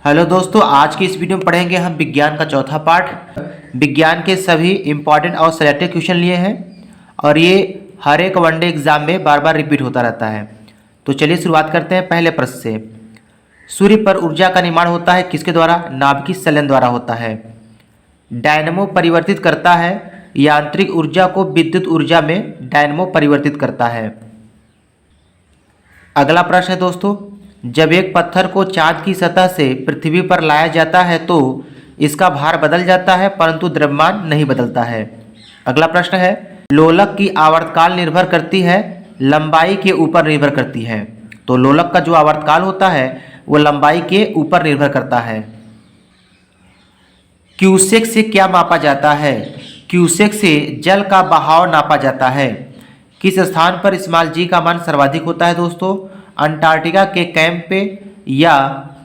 Hello दोस्तों, आज की इस वीडियो में पढ़ेंगे हम विज्ञान का चौथा पार्ट। विज्ञान के सभी इंपॉर्टेंट और सेलेक्टेड क्वेश्चन लिए हैं और ये हर एक वनडे एग्जाम में बार बार रिपीट होता रहता है। तो चलिए शुरुआत करते हैं पहले प्रश्न से। सूर्य पर ऊर्जा का निर्माण होता है किसके द्वारा? नाभिकीय संलयन द्वारा होता है। डायनमो परिवर्तित करता है यांत्रिक ऊर्जा को विद्युत ऊर्जा में डायनमो परिवर्तित करता है। अगला प्रश्न है दोस्तों, जब एक पत्थर को चांद की सतह से पृथ्वी पर लाया जाता है तो इसका भार बदल जाता है परंतु द्रव्यमान नहीं बदलता है। अगला प्रश्न है, लोलक की आवर्तकाल निर्भर करती है लंबाई के ऊपर निर्भर करती है। तो लोलक का जो आवर्तकाल होता है वो लंबाई के ऊपर निर्भर करता है। क्यूसेक से क्या मापा जाता है? क्यूसेक से जल का बहाव नापा जाता है। किस स्थान पर स्मॉल जी का मान सर्वाधिक होता है दोस्तों? अंटार्कटिका के कैंप पे या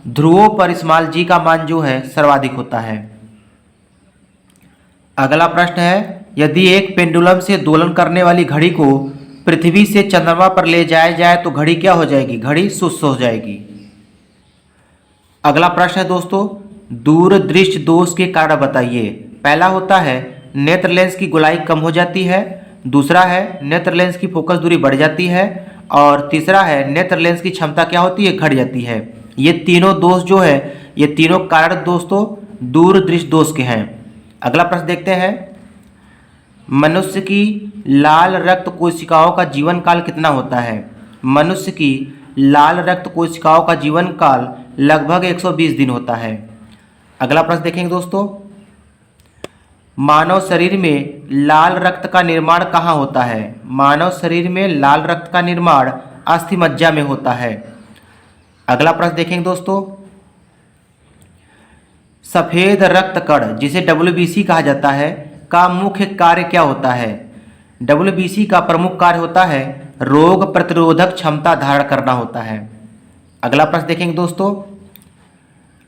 ध्रुवों पर स्मॉल जी का मान जो है सर्वाधिक होता है। अगला प्रश्न है, यदि एक पेंडुलम से दोलन करने वाली घड़ी को पृथ्वी से चंद्रमा पर ले जाया जाए तो घड़ी क्या हो जाएगी? घड़ी सुस्त हो जाएगी। अगला प्रश्न है दोस्तों, दूरदृष्टि दोष के कारण बताइए। पहला होता है नेत्र लेंस की गोलाई कम हो जाती है, दूसरा है नेत्र लेंस की फोकस दूरी बढ़ जाती है और तीसरा है नेत्र लेंस की क्षमता क्या होती है? घट जाती है। ये तीनों दोष जो है, ये तीनों कारण दोस्तों दूरदृष्टि दोष के हैं। अगला प्रश्न देखते हैं, मनुष्य की लाल रक्त कोशिकाओं का जीवन काल कितना होता है? मनुष्य की लाल रक्त कोशिकाओं का जीवन काल लगभग 120 दिन होता है। अगला प्रश्न देखेंगे दोस्तों, मानव शरीर में लाल रक्त का निर्माण कहाँ होता है? मानव शरीर में लाल रक्त का निर्माण अस्थि मज्जा में होता है। अगला प्रश्न देखेंगे दोस्तों, सफेद रक्त कण जिसे WBC कहा जाता है का मुख्य कार्य क्या होता है? WBC का प्रमुख कार्य होता है रोग प्रतिरोधक क्षमता धारण करना होता है। अगला प्रश्न देखेंगे दोस्तों,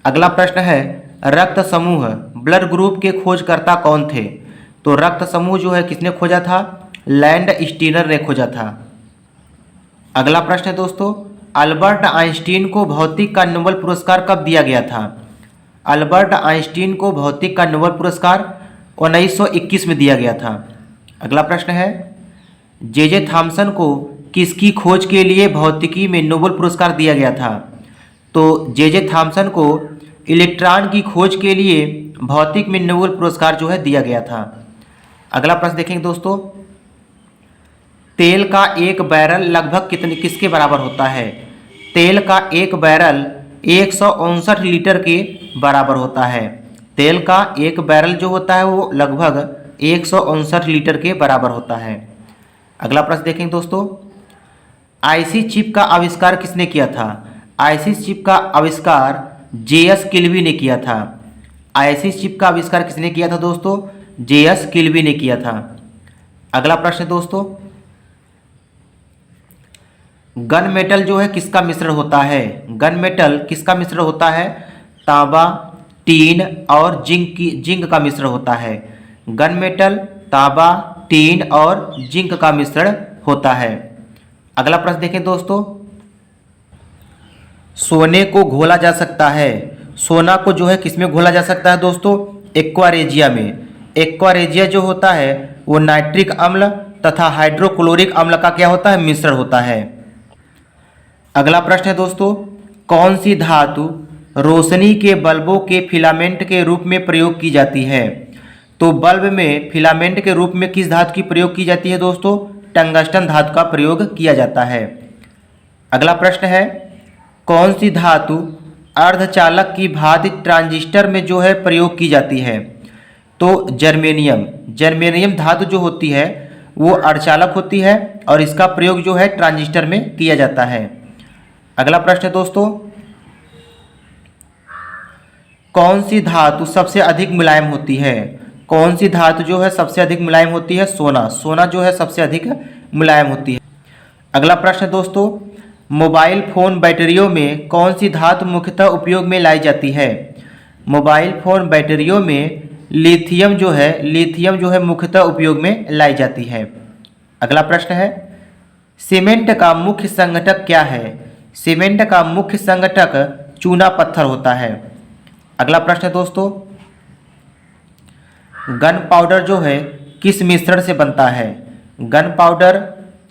अगला प्रश्न है, रक्त समूह ब्लड ग्रुप के खोजकर्ता कौन थे? तो रक्त समूह जो है किसने खोजा था? लैंड स्टीनर ने खोजा था। अगला प्रश्न है दोस्तों, अल्बर्ट आइंस्टीन को भौतिक का नोबेल पुरस्कार कब दिया गया था? अल्बर्ट आइंस्टीन को भौतिक का नोबेल पुरस्कार 1921 में दिया गया था। अगला प्रश्न है, जे थॉमसन को किसकी खोज के लिए भौतिकी में नोबेल पुरस्कार दिया गया था? तो जे थॉमसन को इलेक्ट्रॉन की खोज के लिए भौतिक में नोबेल पुरस्कार जो है दिया गया था। अगला प्रश्न देखेंगे दोस्तों, तेल का एक बैरल लगभग किसके बराबर होता है? तेल का एक बैरल 159 लीटर के बराबर होता है। तेल का एक बैरल जो होता है वो लगभग 159 लीटर के बराबर होता है। अगला प्रश्न देखेंगे दोस्तों, आईसी चिप का आविष्कार किसने किया था? आईसी चिप का आविष्कार JS किल्वी ने किया था। आईसी चिप का आविष्कार किसने किया था दोस्तों? JS किल्वी ने किया था। अगला प्रश्न दोस्तों, गन मेटल जो है किसका मिश्रण होता है? गन मेटल किसका मिश्रण होता है? तांबा, टीन और जिंक का मिश्रण होता है। गन मेटल तांबा, टीन और जिंक का मिश्रण होता है। अगला प्रश्न देखें दोस्तों, सोने को घोला जा सकता है। सोना को जो है किसमें घोला जा सकता है दोस्तों? एक्वारेजिया में। एक्वारेजिया जो होता है वो नाइट्रिक अम्ल तथा हाइड्रोक्लोरिक अम्ल का क्या होता है? मिश्रण होता है। अगला प्रश्न है दोस्तों, कौन सी धातु रोशनी के बल्बों के फिलामेंट के रूप में प्रयोग की जाती है? तो बल्ब में फिलामेंट के रूप में किस धातु की प्रयोग की जाती है दोस्तों? टंगस्टन धातु का प्रयोग किया जाता है। अगला प्रश्न है, कौन सी धातु अर्धचालक की भांति ट्रांजिस्टर में जो है प्रयोग की जाती है? तो जर्मेनियम। जर्मेनियम धातु जो होती है वो अर्धचालक होती है और इसका प्रयोग जो है ट्रांजिस्टर में किया जाता है। अगला प्रश्न है दोस्तों, कौन सी धातु सबसे अधिक मुलायम होती है? कौन सी धातु जो है सबसे अधिक मुलायम होती है? सोना। सोना जो है सबसे अधिक मुलायम होती है। अगला प्रश्न है दोस्तों, मोबाइल फोन बैटरियों में कौन सी धातु मुख्यतः उपयोग में लाई जाती है? मोबाइल फोन बैटरियों में लिथियम जो है मुख्यतः उपयोग में लाई जाती है। अगला प्रश्न है, सीमेंट का मुख्य संघटक क्या है? सीमेंट का मुख्य संघटक चूना पत्थर होता है। अगला प्रश्न है दोस्तों, गन पाउडर जो है किस मिश्रण से बनता है? गन पाउडर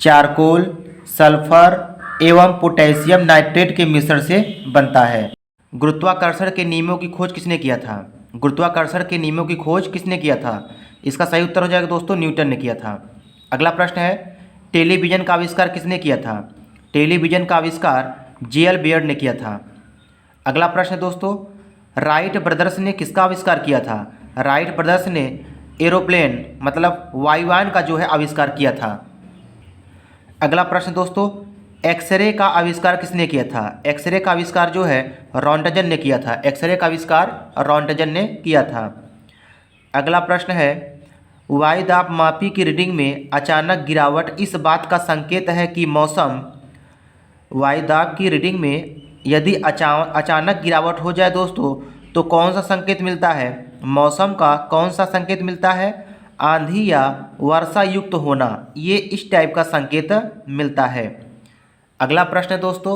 चारकोल, सल्फर एवं पोटेशियम नाइट्रेट के मिश्रण से बनता है। गुरुत्वाकर्षण के नियमों की खोज किसने किया था? गुरुत्वाकर्षण के नियमों की खोज किसने किया था? इसका सही उत्तर हो जाएगा दोस्तों, न्यूटन ने किया था। अगला प्रश्न है, टेलीविजन का आविष्कार किसने किया था? टेलीविजन का आविष्कार जे.एल. बियर्ड ने किया था। अगला प्रश्न है दोस्तों, राइट ब्रदर्स ने किसका आविष्कार किया था? राइट ब्रदर्स ने एरोप्लेन मतलब वायुयान का जो है आविष्कार किया था। अगला प्रश्न दोस्तों, एक्सरे का आविष्कार किसने किया था? एक्सरे का आविष्कार जो है रॉन्टजन ने किया था। एक्सरे का आविष्कार रॉन्टजन ने किया था। अगला प्रश्न है, वायुदाब की रीडिंग में अचानक गिरावट इस बात का संकेत है कि मौसम, वायुदाब की रीडिंग में यदि अचानक गिरावट हो जाए दोस्तों तो कौन सा संकेत मिलता है? मौसम का कौन सा संकेत मिलता है? आंधी या वर्षा युक्त होना, ये इस टाइप का संकेत मिलता है। अगला प्रश्न है दोस्तों,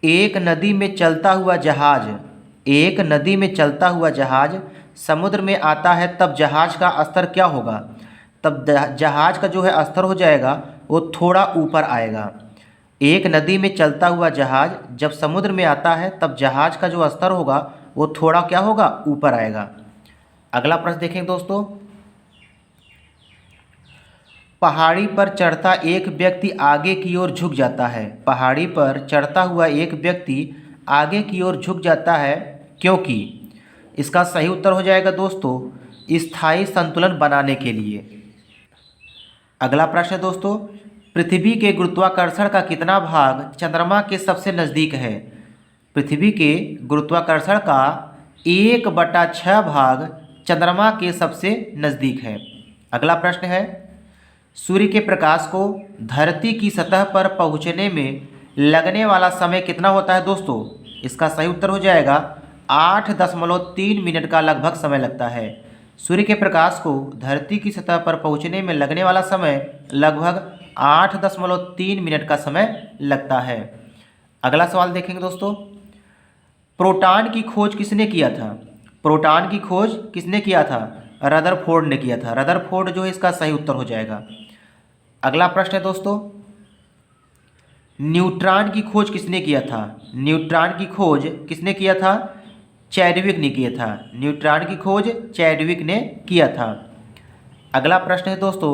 एक नदी में चलता हुआ जहाज, एक नदी में चलता हुआ जहाज समुद्र में आता है तब जहाज का स्तर क्या होगा? तब जहाज का जो है स्तर हो जाएगा वो थोड़ा ऊपर आएगा। एक नदी में चलता हुआ जहाज जब समुद्र में आता है तब जहाज का जो स्तर होगा वो थोड़ा क्या होगा? ऊपर आएगा। अगला प्रश्न देखें दोस्तों, पहाड़ी पर चढ़ता एक व्यक्ति आगे की ओर झुक जाता है। पहाड़ी पर चढ़ता हुआ एक व्यक्ति आगे की ओर झुक जाता है क्योंकि? इसका सही उत्तर हो जाएगा दोस्तों, स्थायी संतुलन बनाने के लिए। अगला प्रश्न है दोस्तों, पृथ्वी के गुरुत्वाकर्षण का कितना भाग चंद्रमा के सबसे नज़दीक है? पृथ्वी के गुरुत्वाकर्षण का 1/6 भाग चंद्रमा के सबसे नज़दीक है। अगला प्रश्न है, सूर्य के प्रकाश को धरती की सतह पर पहुंचने में लगने वाला समय कितना होता है दोस्तों? इसका सही उत्तर हो जाएगा 8.3 मिनट का लगभग समय लगता है। सूर्य के प्रकाश को धरती की सतह पर पहुंचने में लगने वाला समय लगभग 8.3 मिनट का समय लगता है। अगला सवाल देखेंगे दोस्तों, प्रोटॉन की खोज किसने किया था? प्रोटॉन की खोज किसने किया था? रदरफोर्ड ने किया था। रदरफोर्ड जो है इसका सही उत्तर हो जाएगा। अगला प्रश्न है दोस्तों, न्यूट्रॉन की खोज किसने किया था? न्यूट्रॉन की खोज किसने किया था? चैडविक ने किया था। न्यूट्रॉन की खोज चैडविक ने किया था। अगला प्रश्न है दोस्तों,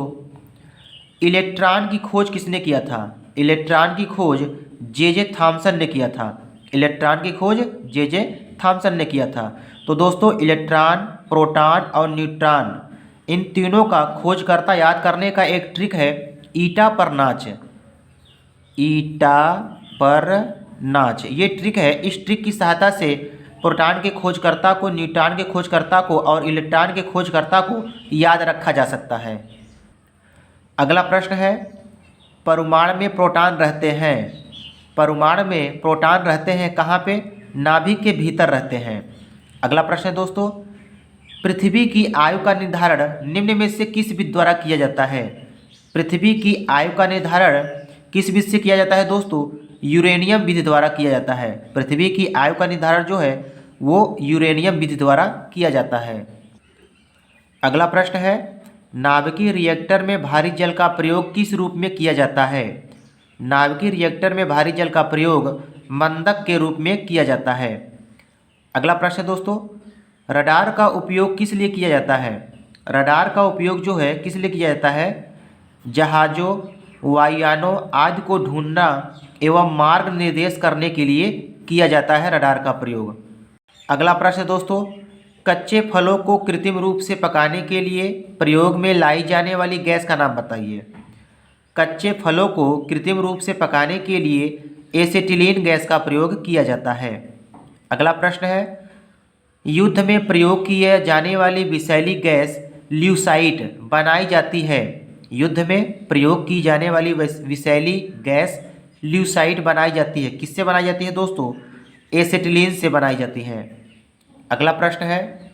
इलेक्ट्रॉन की खोज किसने किया था? इलेक्ट्रॉन की खोज जे.जे. थॉमसन ने किया था। इलेक्ट्रॉन की खोज जे.जे. थॉमसन ने किया था। तो दोस्तों इलेक्ट्रॉन, प्रोटॉन और न्यूट्रॉन इन तीनों का खोजकर्ता याद करने का एक ट्रिक है ईटा पर नाच। ईटा पर नाच ये ट्रिक है। इस ट्रिक की सहायता से प्रोटॉन के खोजकर्ता को, न्यूट्रॉन के खोजकर्ता को और इलेक्ट्रॉन के खोजकर्ता को याद रखा जा सकता है। अगला प्रश्न है, परमाणु में प्रोटॉन रहते हैं। परमाणु में प्रोटॉन रहते हैं कहाँ पे? नाभिक के भीतर रहते हैं। अगला प्रश्न है दोस्तों, पृथ्वी की आयु का निर्धारण निम्न में से किस विधि द्वारा किया जाता है? पृथ्वी की आयु का निर्धारण किस विधि से किया जाता है दोस्तों? यूरेनियम विधि द्वारा किया जाता है। पृथ्वी की आयु का निर्धारण जो है वो यूरेनियम विधि द्वारा किया जाता है। अगला प्रश्न है, नाभिकीय रिएक्टर में भारी जल का प्रयोग किस रूप में किया जाता है? नाभिकीय रिएक्टर में भारी जल का प्रयोग मंदक के रूप में किया जाता है। अगला प्रश्न दोस्तों, रडार का उपयोग किस लिए किया जाता है? रडार का उपयोग जो है किस लिए किया जाता है? जहाज़ों, वायुयानों आदि को ढूंढना एवं मार्ग निर्देश करने के लिए किया जाता है रडार का प्रयोग। अगला प्रश्न दोस्तों, कच्चे फलों को कृत्रिम रूप से पकाने के लिए प्रयोग में लाई जाने वाली गैस का नाम बताइए। कच्चे फलों को कृत्रिम रूप से पकाने के लिए एसिटिलीन गैस का प्रयोग किया जाता है। अगला प्रश्न है, युद्ध में प्रयोग किए जाने वाली विषैली गैस ल्यूसाइट बनाई जाती है। युद्ध में प्रयोग की जाने वाली विषैली गैस ल्यूसाइट बनाई जाती है। किससे बनाई जाती है दोस्तों? एसिटिलीन से बनाई जाती है। अगला प्रश्न है,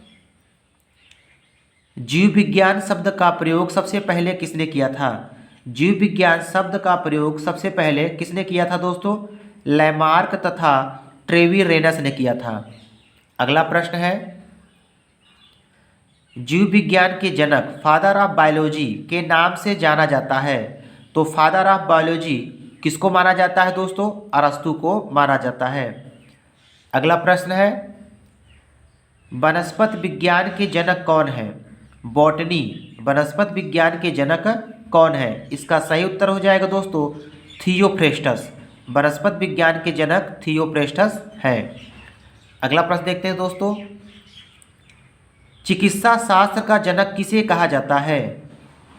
जीव विज्ञान शब्द का प्रयोग सबसे पहले किसने किया था? जीव विज्ञान शब्द का प्रयोग सबसे पहले किसने किया था दोस्तों? लैमार्क तथा ट्रेवीरेनस ने किया था। अगला प्रश्न है, जीव विज्ञान के जनक फादर ऑफ बायोलॉजी के नाम से जाना जाता है। तो फादर ऑफ बायोलॉजी किसको माना जाता है दोस्तों? अरस्तु को माना जाता है। अगला प्रश्न है, वनस्पति विज्ञान के जनक कौन है? बॉटनी, वनस्पति विज्ञान के जनक कौन है? इसका सही उत्तर हो जाएगा दोस्तों थियोफ्रेस्टस। वनस्पति विज्ञान के जनक थियोफ्रेस्टस है। अगला प्रश्न देखते हैं दोस्तों, चिकित्सा शास्त्र का जनक किसे कहा जाता है?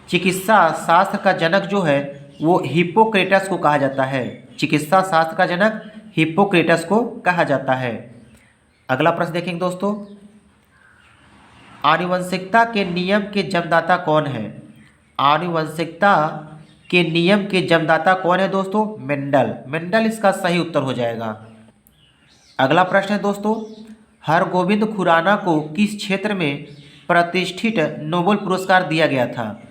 चिकित्सा शास्त्र का जनक जो है वो हिप्पोक्रेटस को कहा जाता है। चिकित्सा शास्त्र का जनक हिप्पोक्रेटस को कहा जाता है। अगला प्रश्न देखेंगे दोस्तों, आनुवंशिकता के नियम के जन्मदाता कौन है? आनुवंशिकता के नियम के जन्मदाता कौन है दोस्तों? मेंडल। मेंडल इसका सही उत्तर हो जाएगा। अगला प्रश्न है दोस्तों, हरगोविंद खुराना को किस क्षेत्र में प्रतिष्ठित नोबेल पुरस्कार दिया गया था?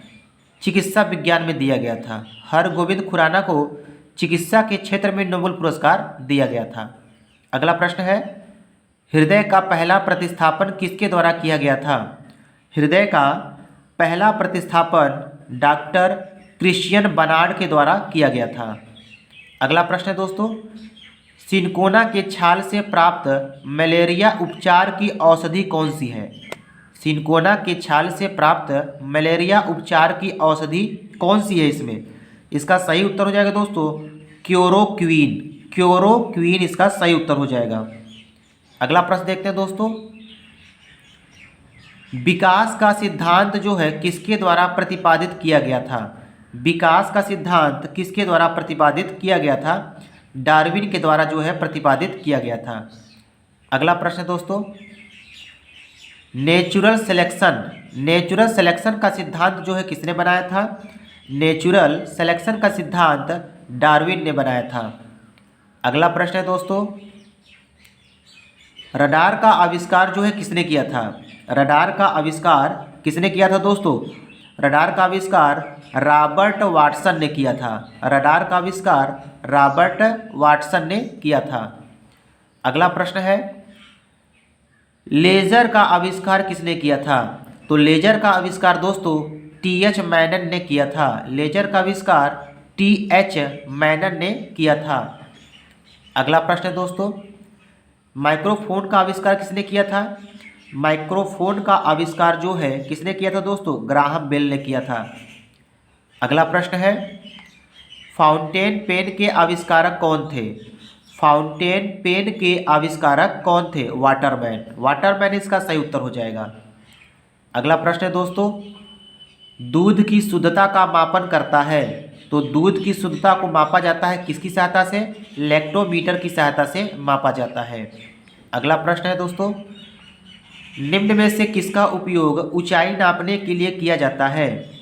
चिकित्सा विज्ञान में दिया गया था। हरगोविंद खुराना को चिकित्सा के क्षेत्र में नोबेल पुरस्कार दिया गया था। अगला प्रश्न है, हृदय का पहला प्रतिस्थापन किसके द्वारा किया गया था? हृदय का पहला प्रतिस्थापन डॉक्टर क्रिश्चियन बर्नार्ड के द्वारा किया गया था। अगला प्रश्न है दोस्तों, सिनकोना के छाल से प्राप्त मलेरिया उपचार की औषधि कौन सी है? सिनकोना के छाल से प्राप्त मलेरिया उपचार की औषधि कौन सी है इसमें? इसका सही उत्तर हो जाएगा दोस्तों क्लोरोक्वीन। क्लोरोक्वीन इसका सही उत्तर हो जाएगा। अगला प्रश्न देखते हैं दोस्तों, विकास का सिद्धांत जो है किसके द्वारा प्रतिपादित किया गया था? विकास का सिद्धांत किसके द्वारा प्रतिपादित किया गया था? डार्विन के द्वारा जो है प्रतिपादित किया गया था। अगला प्रश्न दोस्तों, नेचुरल सिलेक्शन का सिद्धांत जो है किसने बनाया था? नेचुरल सिलेक्शन का सिद्धांत डार्विन ने बनाया था। अगला प्रश्न है दोस्तों, रडार का आविष्कार जो है किसने किया था? रडार का आविष्कार किसने किया था दोस्तों? रडार का आविष्कार रॉबर्ट वाटसन ने किया था। रडार का आविष्कार रॉबर्ट वाटसन ने किया था। अगला प्रश्न है, लेजर का आविष्कार किसने किया था? तो लेजर का आविष्कार दोस्तों टी.एच. मैनन ने किया था। लेजर का आविष्कार टी.एच. मैनन ने किया था। अगला प्रश्न है दोस्तों, माइक्रोफोन का आविष्कार किसने किया था? माइक्रोफोन का आविष्कार जो है किसने किया था दोस्तों? ग्राहम बेल ने किया था। अगला प्रश्न है, फाउंटेन पेन के आविष्कारक कौन थे? फाउंटेन पेन के आविष्कारक कौन थे? वाटरमैन। वाटरमैन इसका सही उत्तर हो जाएगा। अगला प्रश्न है दोस्तों, दूध की शुद्धता का मापन करता है। तो दूध की शुद्धता को मापा जाता है किसकी सहायता से? लैक्टोमीटर की सहायता से मापा जाता है। अगला प्रश्न है दोस्तों, निम्न में से किसका उपयोग ऊंचाई नापने के लिए किया जाता है?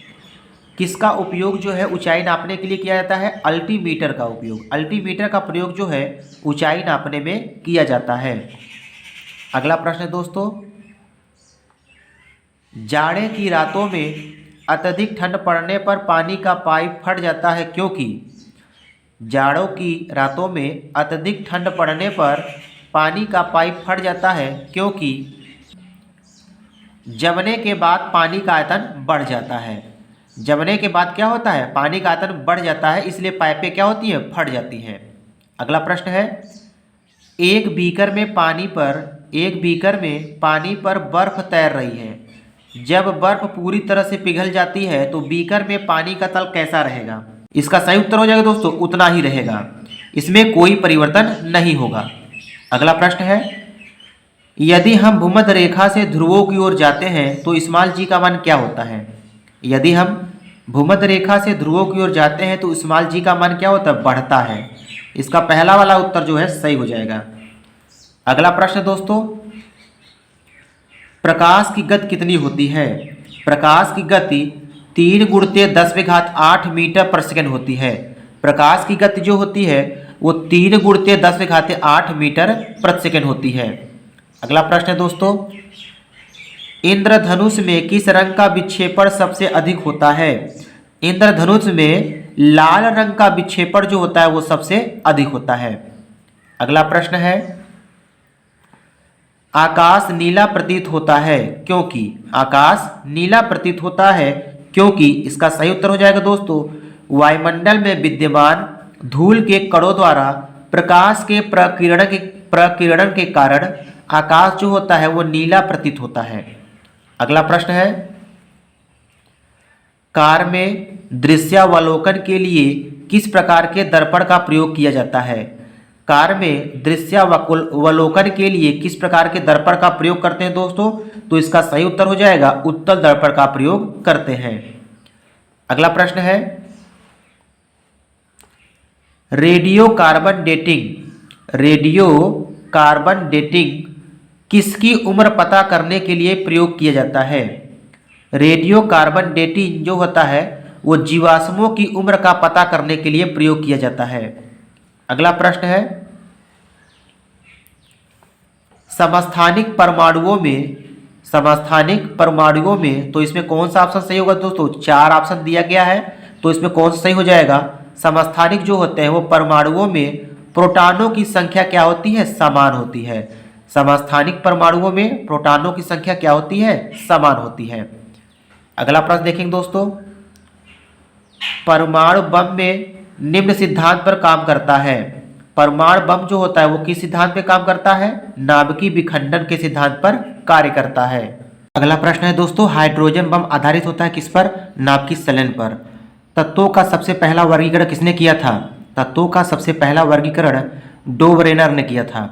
किसका उपयोग जो है ऊंचाई नापने के लिए किया जाता है? अल्टीमीटर का उपयोग। अल्टीमीटर का प्रयोग जो है ऊंचाई नापने में किया जाता है। अगला प्रश्न है दोस्तों, जाड़े की रातों में अत्यधिक ठंड पड़ने पर पानी का पाइप फट जाता है क्योंकि? जाड़ों की रातों में अत्यधिक ठंड पड़ने पर पानी का पाइप फट जाता है क्योंकि जमने के बाद पानी का आयतन बढ़ जाता है। जमने के बाद क्या होता है? पानी का आयतन बढ़ जाता है, इसलिए पाइपें क्या होती हैं? फट जाती हैं। अगला प्रश्न है, एक बीकर में पानी पर बर्फ तैर रही है। जब बर्फ पूरी तरह से पिघल जाती है तो बीकर में पानी का तल कैसा रहेगा? इसका सही उत्तर हो जाएगा दोस्तों उतना ही रहेगा, इसमें कोई परिवर्तन नहीं होगा। अगला प्रश्न है, यदि हम भूमध्य रेखा से ध्रुवों की ओर जाते हैं तो स्मॉल जी का मान क्या होता है? यदि हम भूमध्य रेखा से ध्रुवों की ओर जाते हैं तो स्मॉल जी का मान क्या होता है? बढ़ता है। इसका पहला वाला उत्तर जो है सही हो जाएगा। अगला प्रश्न दोस्तों, प्रकाश की गति कितनी होती है? प्रकाश की गति 3 × 10⁸ मीटर पर सेकंड होती है। प्रकाश की गति जो होती है वो 3 × 10⁸ मीटर प्रति सेकंड होती है। अगला प्रश्न है दोस्तों, इंद्रधनुष में किस रंग का विक्षेपण सबसे अधिक होता है? इंद्रधनुष में लाल रंग का विक्षेपण जो होता है वो सबसे अधिक होता है। अगला प्रश्न है, आकाश नीला प्रतीत होता है क्योंकि, आकाश नीला प्रतीत होता है क्योंकि इसका सही उत्तर हो जाएगा दोस्तों, वायुमंडल में विद्यमान धूल के कणों द्वारा प्रकाश के प्रकीर्णन के कारण आकाश जो होता है वो नीला प्रतीत होता है। अगला प्रश्न है, कार में दृश्यावलोकन के लिए किस प्रकार के दर्पण का प्रयोग किया जाता है? कार में दृश्यावलोकन के लिए किस प्रकार के दर्पण का प्रयोग करते हैं दोस्तों? तो इसका सही उत्तर हो जाएगा उत्तल दर्पण का प्रयोग करते हैं। अगला प्रश्न है, रेडियो कार्बन डेटिंग किसकी उम्र पता करने के लिए प्रयोग किया जाता है? रेडियो कार्बन डेटिंग जो होता है वो जीवाश्मों की उम्र का पता करने के लिए प्रयोग किया जाता है। अगला प्रश्न है, समस्थानिक परमाणुओं में तो इसमें कौन सा ऑप्शन सही होगा दोस्तों? 4 ऑप्शन दिया गया है, तो इसमें कौन सा सही हो जाएगा? समस्थानिक जो होते हैं वो परमाणुओं में प्रोटॉनों की संख्या क्या होती है? समान होती है। समस्थानिक परमाणुओं में प्रोटॉनों की संख्या क्या होती है? समान होती है। अगला प्रश्न देखेंगे दोस्तों, परमाणु बम में निम्न सिद्धांत पर काम करता है। परमाणु बम जो होता है वो किस सिद्धांत पे काम करता है? नाभिकीय विखंडन के सिद्धांत पर कार्य करता है। अगला प्रश्न है दोस्तों, हाइड्रोजन बम आधारित होता है किस पर? नाभिकीय संलयन पर। तत्वों का सबसे पहला वर्गीकरण किसने किया था? तत्वों का सबसे पहला वर्गीकरण डोबरेनर ने किया था।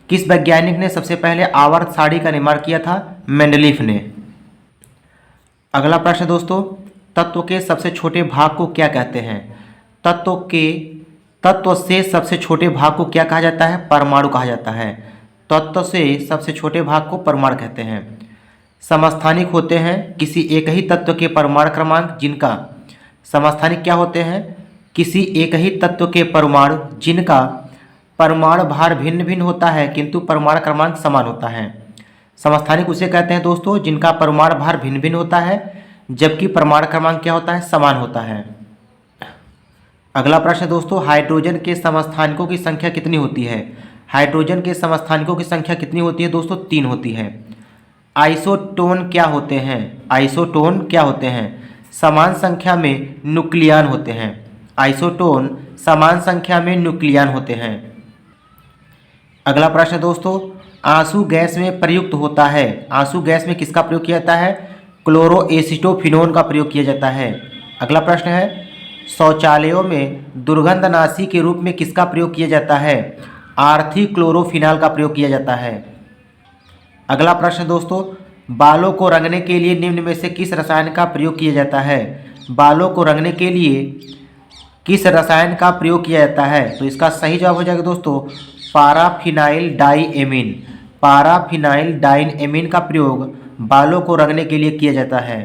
किस वैज्ञानिक ने सबसे पहले आवर्त सारणी का निर्माण किया था? मेंडलीफ ने। अगला प्रश्न दोस्तों, तत्व के सबसे छोटे भाग को क्या कहते हैं? तत्व से सबसे छोटे भाग को क्या कहा जाता है? परमाणु कहा जाता है। तत्व से सबसे छोटे भाग को परमाणु कहते हैं। समस्थानिक होते हैं किसी एक ही तत्व के परमाणु क्रमांक जिनका, समस्थानिक क्या होते हैं? किसी एक ही तत्व के परमाणु जिनका परमाणु भार भिन्न भिन्न होता है किंतु परमाणु क्रमांक समान होता है। समस्थानिक उसे कहते हैं दोस्तों जिनका परमाणु भार भिन्न भिन्न होता है जबकि परमाणु क्रमांक क्या होता है? समान होता है। अगला प्रश्न दोस्तों, हाइड्रोजन के समस्थानिकों की संख्या कितनी होती है? हाइड्रोजन के समस्थानिकों की संख्या कितनी होती है दोस्तों? 3 होती है। आइसोटोन क्या होते हैं? आइसोटोन क्या होते हैं? समान संख्या में न्यूक्लियन होते हैं। आइसोटोन समान संख्या में न्यूक्लियन होते हैं। अगला प्रश्न दोस्तों, आंसू गैस में प्रयुक्त होता है। आंसू गैस में किसका प्रयोग किया जाता है? क्लोरोएसिटोफिनोन का प्रयोग किया जाता है। अगला प्रश्न है, शौचालयों में दुर्गंधनाशी के रूप में किसका प्रयोग किया जाता है? आर्थी क्लोरोफिनाल का प्रयोग किया जाता है। अगला प्रश्न दोस्तों, बालों को रंगने के लिए निम्न में से किस रसायन का प्रयोग किया जाता है? बालों को रंगने के लिए किस रसायन का प्रयोग किया जाता है? तो इसका सही जवाब हो जाएगा दोस्तों पाराफिनाइल डाइएमीन। पाराफिनाइल डाइएमीन का प्रयोग बालों को रंगने के लिए किया जाता है।